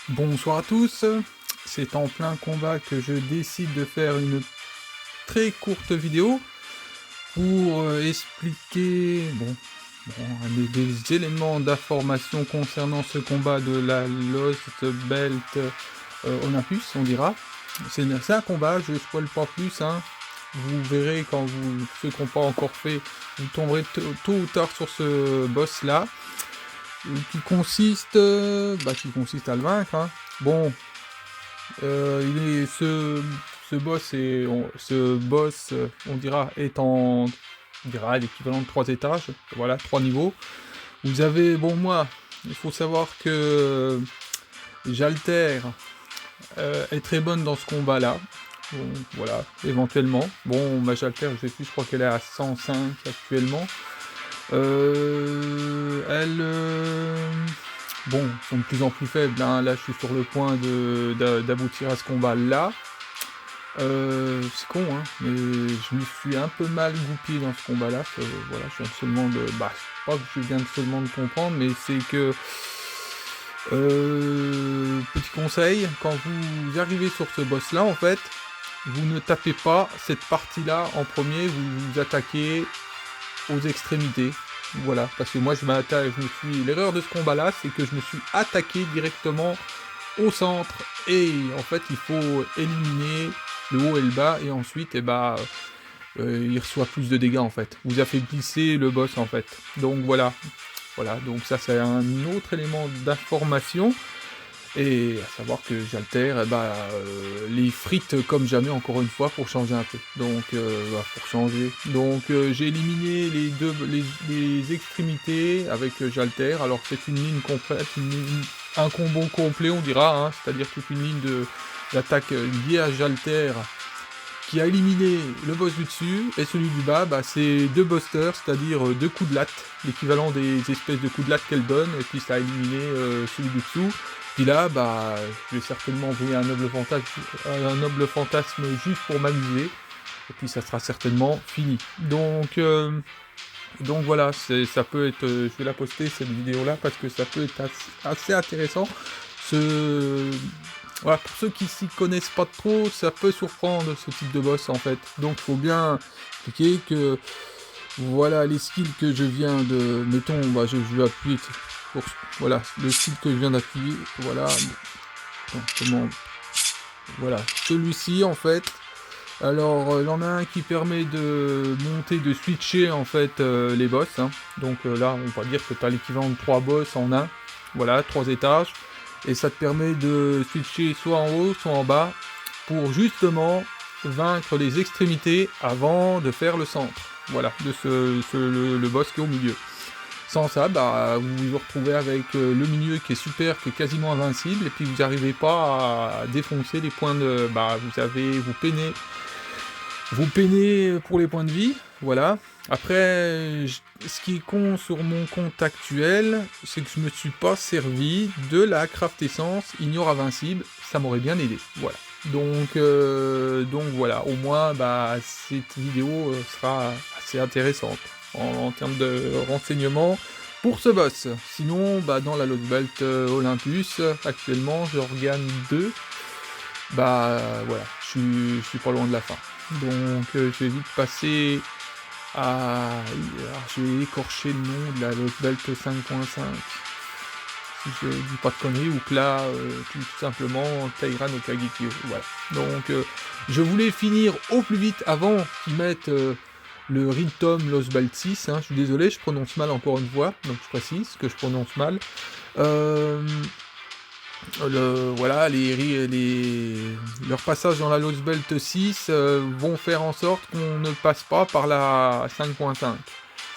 Bonsoir à tous, c'est en plein combat que je décide de faire une très courte vidéo pour expliquer des éléments d'information concernant ce combat de la Lost Belt Olympus, on dira. C'est un combat, je ne spoil pas plus, hein. Vous verrez quand ceux qui n'ont pas encore fait, vous tomberez tôt ou tard sur ce boss là, qui consiste à le vaincre, hein. Bon, ce boss, on dira, on dira, l'équivalent de 3 étages, voilà, 3 niveaux. Vous avez, bon, moi, il faut savoir que Jalter est très bonne dans ce combat-là. Bon, voilà, éventuellement. Bon, ma Jalter, je sais plus, je crois qu'elle est à 105 actuellement. Elle... Bon, sont de plus en plus faibles, hein. Là je suis sur le point d'aboutir à ce combat-là. C'est con, hein, mais je me suis un peu mal goupillé dans ce combat-là. Voilà, je viens seulement de... Bah, c'est pas que je viens seulement de comprendre, mais c'est que... petit conseil, quand vous arrivez sur ce boss-là, en fait, vous ne tapez pas cette partie-là en premier, vous vous attaquez aux extrémités. Voilà, parce que moi l'erreur de ce combat-là, c'est que je me suis attaqué directement au centre, et en fait, il faut éliminer le haut et le bas, et ensuite, il reçoit plus de dégâts, en fait. Vous affaiblissez le boss, en fait. Donc voilà, donc ça, c'est un autre élément d'information. Et à savoir que j'altère les frites comme jamais, encore une fois, pour changer un peu. Donc, pour changer. Donc, j'ai éliminé les extrémités avec j'altère. Alors, c'est une ligne complète, un combo complet, on dira, hein, c'est-à-dire toute une ligne d'attaque liée à j'altère qui a éliminé le boss du dessus, et celui du bas, c'est 2 busters, c'est-à-dire 2 coups de latte, l'équivalent des espèces de coups de latte qu'elle donne, et puis ça a éliminé celui du dessous. Puis là, je vais certainement envoyer un noble fantasme juste pour m'amuser, et puis ça sera certainement fini. Donc voilà, ça peut être, je vais la poster cette vidéo-là parce que ça peut être assez intéressant. Voilà, pour ceux qui s'y connaissent pas trop, ça peut surprendre ce type de boss en fait. Donc il faut bien expliquer que voilà les skills que je viens de... Mettons, je vais appuyer pour... Voilà, le skill que je viens d'appuyer, voilà. Voilà, celui-ci en fait. Alors, il y en a un qui permet de monter, de switcher en fait les boss, hein. Donc là, on va dire que tu as l'équivalent de 3 boss en un. Voilà, 3 étages. Et ça te permet de switcher soit en haut, soit en bas, pour justement vaincre les extrémités avant de faire le centre. Voilà, de le boss qui est au milieu. Sans ça, vous vous retrouvez avec le milieu qui est super, qui est quasiment invincible, et puis vous n'arrivez pas à défoncer les points de... Vous peinez pour les points de vie, voilà. Après, ce qui est con sur mon compte actuel, c'est que je me suis pas servi de la craft essence ignore invincible, ça m'aurait bien aidé, voilà. Donc voilà, au moins, cette vidéo sera assez intéressante en termes de renseignements pour ce boss. Sinon, dans la Lost Belt Olympus, actuellement, je regagne 2. Voilà, je suis pas loin de la fin. Donc je vais vite passer à... Alors, je vais écorcher le nom de la Lost Belt 5.5. Si je dis pas de conneries, ou que là, tout simplement, Taira no Kagekyo. Voilà. Donc je voulais finir au plus vite avant qu'ils mettent le Rintom Lost Belt 6. Hein. Je suis désolé, je prononce mal encore une fois, donc je précise que je prononce mal. Voilà, leur passage dans la Lost Belt 6 vont faire en sorte qu'on ne passe pas par la 5.5.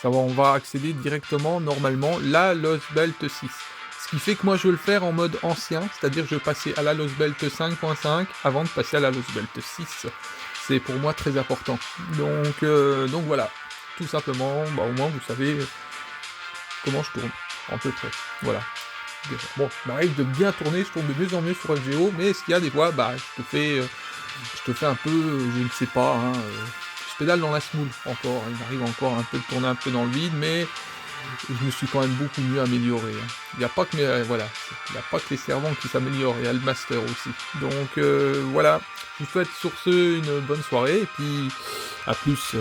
On va accéder directement, normalement, la Lost Belt 6. Ce qui fait que moi je veux le faire en mode ancien, c'est-à-dire que je vais passer à la Lost Belt 5.5 avant de passer à la Lost Belt 6. C'est pour moi très important. Donc voilà, tout simplement, au moins vous savez comment je tourne, à peu près. Voilà. Bon, il m'arrive de bien tourner, je tourne de mieux en mieux sur FGO, mais ce qu'il y a des fois, je te fais un peu, je ne sais pas, hein, je pédale dans la smoule encore, il m'arrive encore un peu de tourner un peu dans le vide, mais je me suis quand même beaucoup mieux amélioré. Hein. Il n'y a pas que voilà, il n'y a pas que les servants qui s'améliorent, il y a le master aussi. Donc voilà, je vous souhaite sur ce une bonne soirée et puis à plus.